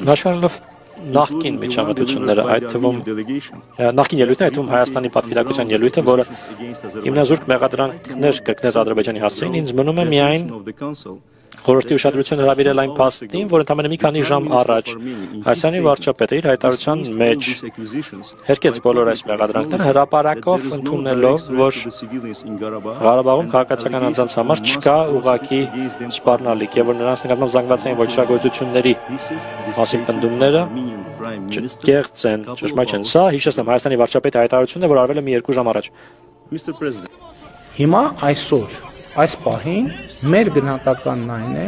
Նշանելով նախկին միջամտությունները, այդ թվում նախկին ելույթն, այդ թվում Հայաստանի պատվիրակության ելույթը, որը հիմնազուրկ մեղադրանքներ կգնեց Ադրբեջանի հասցեին, ինձ մնում է միայն խորհրդի ուշադրությունը հրավիրել այն փաստին, որ ընդամենը մի քանի ժամ առաջ Հայաստանի վարչապետը իր հայտարարության մեջ հերկեց բոլոր այս մեղադրանքները հրապարակով ընդունելով, որ Ղարաբաղում քաղաքացիական անձանց համար չկա ուղղակի սպառնալիք եւ որ նրանց նկատմամբ զանգվածային ոչռագործությունների մասին պնդումները կեղծ են, ճշմարիտ չեն։ Սա հիշեցնեմ Հայաստանի վարչապետի հայտարարությունն է, որ արվել է մի 2 ժամ առաջ։ Հիմա այսօր այս պահին մեր գնահատականն այն է,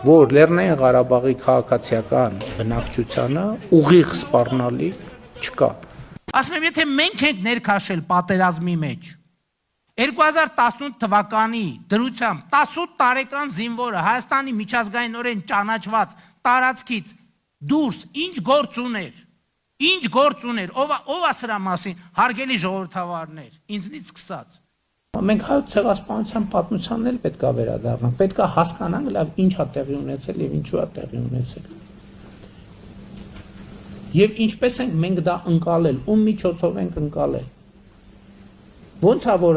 որ Լեռնային Ղարաբաղի քաղաքացիական բնակչությանը ուղիղ սպառնալիք չկա։ Ասում եմ, եթե մենք ենք ներքաշել պատերազմի մեջ 2018 թվականի դրությամբ 18 տարեկան զինվորը Հայաստանի միջազգայինորեն ճանաչված տարածքից դուրս ինչ գործ ուներ, ով է սրա մասին, հարգելի ժողովրդավարներ, ինձնից սկսած։ Մենք հայոց ցեղասպանության պատմությանն էլ պետք է վերադառնանք, պետք է հասկանանք լավ ինչ է տեղի ունեցել եւ ինչու է տեղի ունեցել։ Եվ ինչպես ենք մենք դա ընկալել, ում միջոցով ենք ընկալել։ Ոնց է որ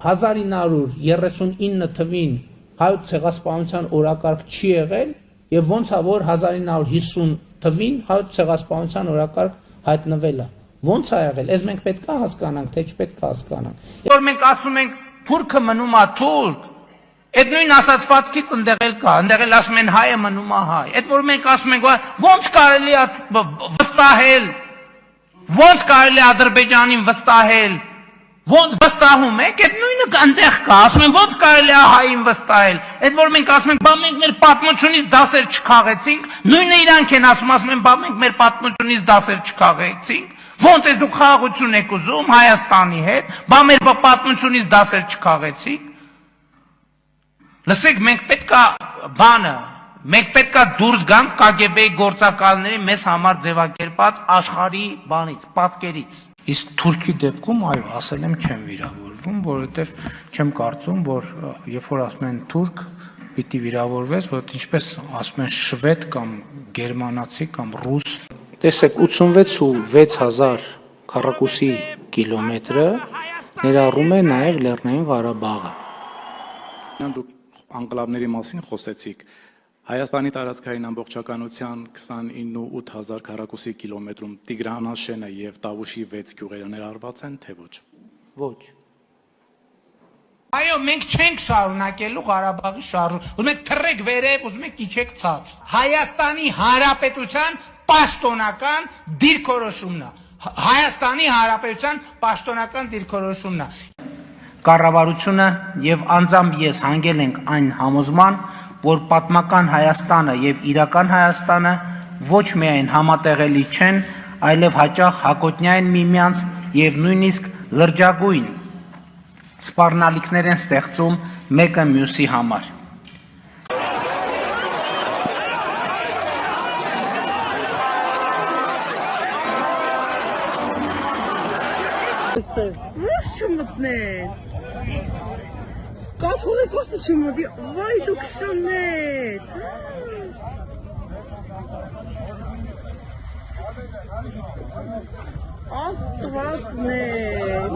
1939 թվին հայոց ցեղասպանության օրակարգ չի եղել եւ ոնց է որ 1950 թվին հայոց ցեղասպանության օրակարգ հայտնվել է։ Ոնց է եղել, ես մենք պետք է հասկանանք, թե չպետք է հասկանանք։ Որ մենք ասում ենք թուրքը մնում է թուրք, այդ նույն ասացվածքից ընդեղ էլ կա, ընդեղ էլ ասում են հայը մնում է հայ։ Այդ որ մենք ասում ենք ոնց կարելի է վստահել, ոնց կարելի է Ադրբեջանին վստահել, ոնց վստահում եք, այդ նույնը ընդեղ կա, ասում են ոնց կարելի է հային վստահել։ Այդ որ մենք ասում ենք, բա մենք մեր պատմությունից դասեր չքաղեցինք, նույնը իրանք են ասում են, բա մենք մեր պատմությունից դասեր չքաղեցինք։ Ոնց է դուք խաղաղություն եք ուզում Հայաստանի հետ, բա մեր պատմությունից դասեր չքաղեցիք։ Լսեք, մենք պետքա դուրս գանք KGB-ի գործակալների մեզ համար ձևակերպած աշխարհի բանից, պատկերից։ Իսկ Թուրքի դեպքում այո, ասել եմ չեմ վիրավորվում, որովհետև չեմ կարծում, որ երբ որ ասում են թուրք, պիտի վիրավորվես, որովհետև ինչպես ասում են շվեդ կամ գերմանացի կամ ռուս։ Տեսեք 86,600 քառակուսի կիլոմետրը ներառում է նաև Լեռնային Ղարաբաղը։ Դուք անկլավների մասին խոսեցիք։ Հայաստանի տարածքային ամբողջականության 29,800 քառակուսի կիլոմետրում Տիգրանաշենը եւ Տավուշի 6 գյուղերը ներառված են, թե ոչ։ Ոչ։ Այո, մենք չենք շարունակելու Ղարաբաղի շարժումը։ Ուզում եք թռեք վերև, ուզում եք իջեք ցած։ Հայաստանի Հանրապետության պաշտոնական դիրքորոշումն է։ Հայաստանի Հանրապետության պաշտոնական դիրքորոշումն է։ Կառավարությունը եւ անձամբ ես հանգել ենք այն համոզման, որ պատմական Հայաստանը եւ իրական Հայաստանը ոչ միայն համատեղելի չեն, այլև հաճախ հակոտնյա են միմյանց եւ նույնիսկ լրջագույն սպառնալիքներ են ստեղծում մեկը մյուսի համար։ Ոչ չմտներ, կաթողիկոսը չմտի, վայ դուք շններ, աստվածներ,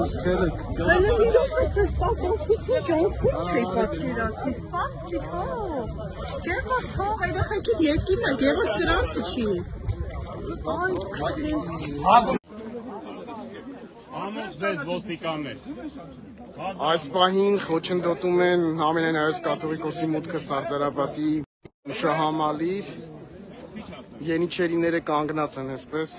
հելը իրոք ես ես տակոքություն կյանքում չեի պատկերացի, սպասիկ հող, գեղա թող, այդախակից ետքին է, գեղը սրանցը չի, այ կրես, Ամոք ձեզ ոստիկաններ։ Այս պահին խոչընդոտում են Ամենայն Հայոց կաթողիկոսի մուտքը Սարդարապատի շահամալիր, ենիչերիները կանգնած են այսպես։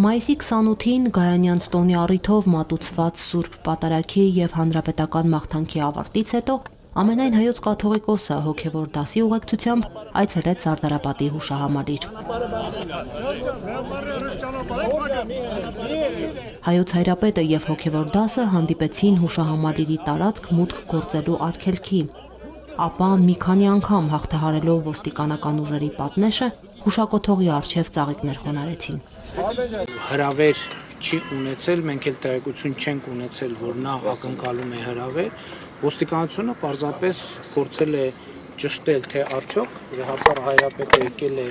Մայիսի 28-ին Գայանյանց տոնի առիթով մատուցված Սուրբ Պատարագի եւ հանրապետական մաղթանքի ավարտից հետո Ամենայն Հայոց կաթողիկոսը հոգևոր դասի ուղեկցությամբ այցելեց Սարդարապատի հուշահամալիր։ Հայոց հայրապետը եւ հոգևոր դասը հանդիպեցին հուշահամալիրի տարածք մուտք գործելու արգելքի, ապա մի քանի անգամ հաղթահարելով ոստիկանական ուժերի պատնեշը հուշակոթողի առջև ծաղիկներ խոնարհեցին։ Հրավեր չի ունեցել, մենք էլ տեղեկություն չենք ունեցել, որ նա ակնկալում է հրավեր, ոստիկանությունը պարզապես փորձել է ճշտել, թե արդյոք Հասար Հայրապետը եկել է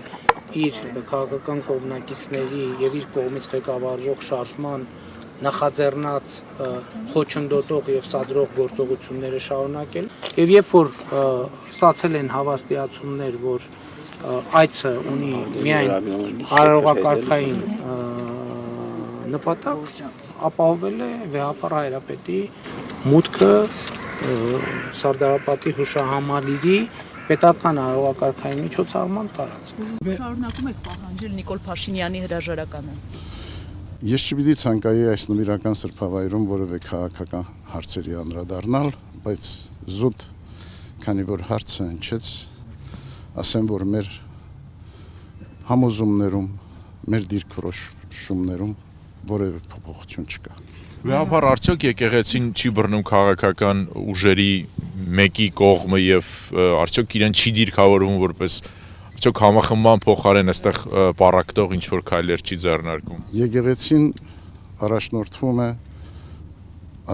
իր քաղաքական կողմնակիցների եւ իր կողմից ղեկավարվող շարժման նախաձեռնած խոչընդոտող եւ սադրող գործողությունները շարունակել եւ երբ որ ստացել են հավաստիացումներ, որ այցը ունի միայն արարողակարգային նպատակ, ապահովել է Վեհապար Հայրապետի մուտքը Սարդարապետի հուշահամալիրի պետական արարողակարգային միջոցառման տարածք։ Շարունակում եք պահանջել Նիկոլ Փաշինյանի հրաժարականը։ Ես չպիտի ցանկայի այս նվիրական սրբավայրում որևէ քաղաքական հարցերի անդրադառնալ, բայց զուտ, քանի որ հարցը հնչեց, ասեմ, որ մեր համոզումներում, մեր դիրքորոշումներում որևէ փոփոխություն չկա։ Վեհապար արդյոք եկեղեցին չի բռնում քաղաքական ուժերի մեկի կողմը եւ արդյոք իրեն չի դիրքավորվում որպես Արդյոք համախմբման փոխարեն այստեղ պառակտող ինչ որ քայլեր չի ձեռնարկում։ Եկեղեցին առաջնորդվում է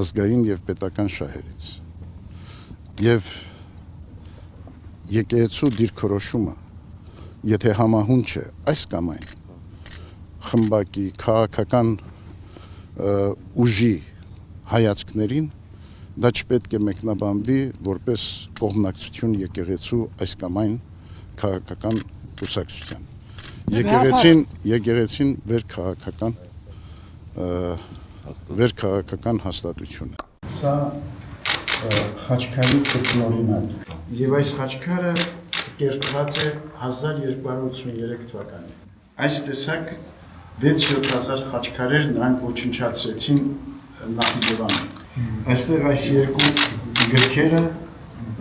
ազգային եւ պետական շահերից։ Եվ եկեղեցու դիրքորոշումը, եթե համահունչ է այս կամ այն խմբակի քաղաքական ուժի հայացքներին, դա չպետք է մեկնաբանվի որպես կողմնակցություն եկեղեցու այս կամ այն քաղաքական կուսակցության։ Եկեղեցին վեր քաղաքական հաստատություն է։ Սա խաչքարի կրկնօրինակ է։ Եվ այս խաչքարը կերտված է 1283 թվականին։ Այս տեսակ 6-7000 խաչքարեր նրանք ոչնչացրեցին Նախիջևանում։ Այստեղ այս երկու գրքերը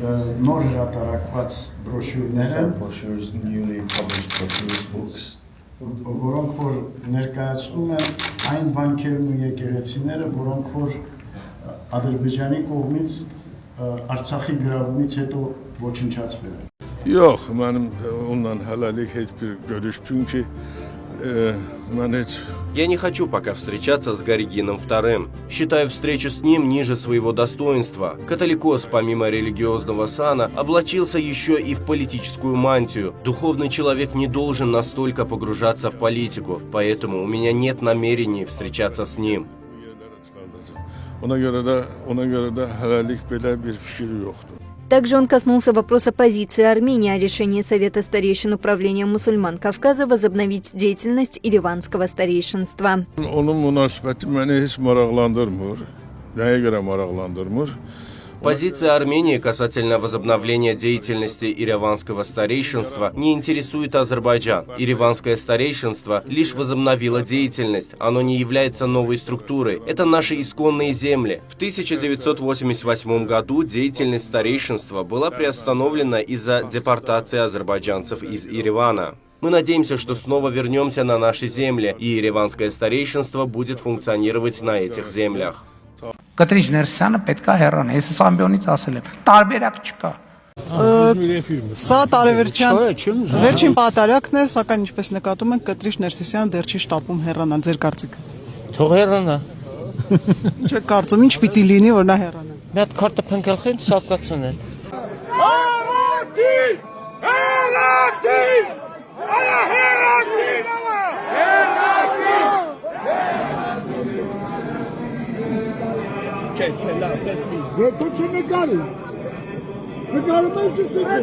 նոր հրատարակված բրոշյուրները, որոնք որ ներկայացնում են այն բանկերն ու եկեղեցիները, որոնք որ Ադրբեջանի կողմից Արցախի գրավումից հետո ոչնչացվել են։ Yok, benim ondan helallik hiçbir görüştüm ki Я не хочу пока встречаться с Гаригином II. Считаю встречу с ним ниже своего достоинства. Католикос, помимо религиозного сана, облачился еще и в политическую мантию. Духовный человек не должен настолько погружаться в политику, поэтому у меня нет намерений встречаться с ним. Ona göre de helallik böyle bir fikri yoktu. Также он коснулся вопроса позиции Армении о решении Совета старейшин Управления мусульман Кавказа возобновить деятельность Ереванского старейшинства. Onun münasebeti beni hiç maraqlandırmır. Neye göre maraqlandırmır? Позиция Армении касательно возобновления деятельности Ереванского старейшинства не интересует Азербайджан. Ереванское старейшинство лишь возобновило деятельность, оно не является новой структурой. Это наши исконные земли. В 1988 году деятельность старейшинства была приостановлена из-за депортации азербайджанцев из Еревана. Мы надеемся, что снова вернемся на наши земли, и Ереванское старейшинство будет функционировать на этих землях. Կտրիչ Ներսյանը պետքա հեռանա, ես ամբիոնից ասել եմ, տարբերակ չկա։ Սա տարեվերջյան վերջին պատարակն է, սակայն ինչպես նկատում ենք, Կտրիչ Ներսիսյանը դեռ չի շտապում հեռանալ, ձեր կարծիքը։ Թող հեռանա։ Ինչ եք կարծում, ինչ պիտի լինի, որ նա հեռանա։ Մի հատ քարտը փնկելքին սակացնեն։ Tu ce năcare? Năcare mai se sățe.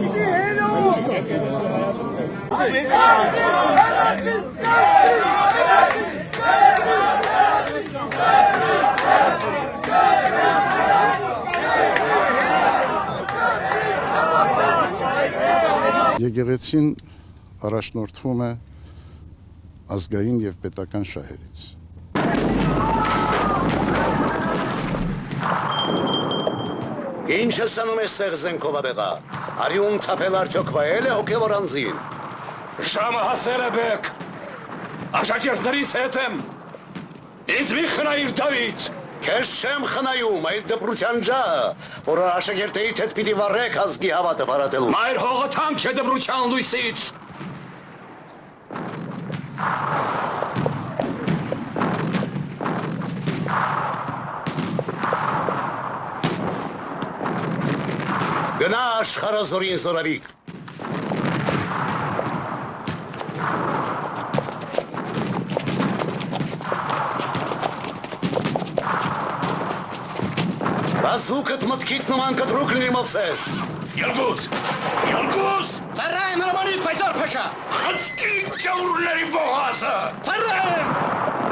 Եկեղեցին առաջնորդվում է ազգային եւ պետական շահերից։ Ինչ ես անում այստեղ զենքովաբեղա, արյուն թափել արդյոք վայել է հոգևոր անձին։ Ժամը հասել է բեք, աշակերտներիս հետ եմ, ինձ մի խնայիր Դավիթ։ Քեզ չեմ խնայում, այլ դպրության ջահը, որը աշակերտեիդ հետ պիտի վառեք ազգի հավատը բարատելու։ Մայր հողը թանք է դպրության լույսից։ Գնա աշխարհազորին զորավիկ։ Բազուկդ մտքիդ նման կտրուկ լինի Մովսես։ Ելգուս, ելգուս։ Ծառայեմ հրամանիդ պայծառ փաշա։ Խցկի ջաուրների բողազը։ Ծառայեմ։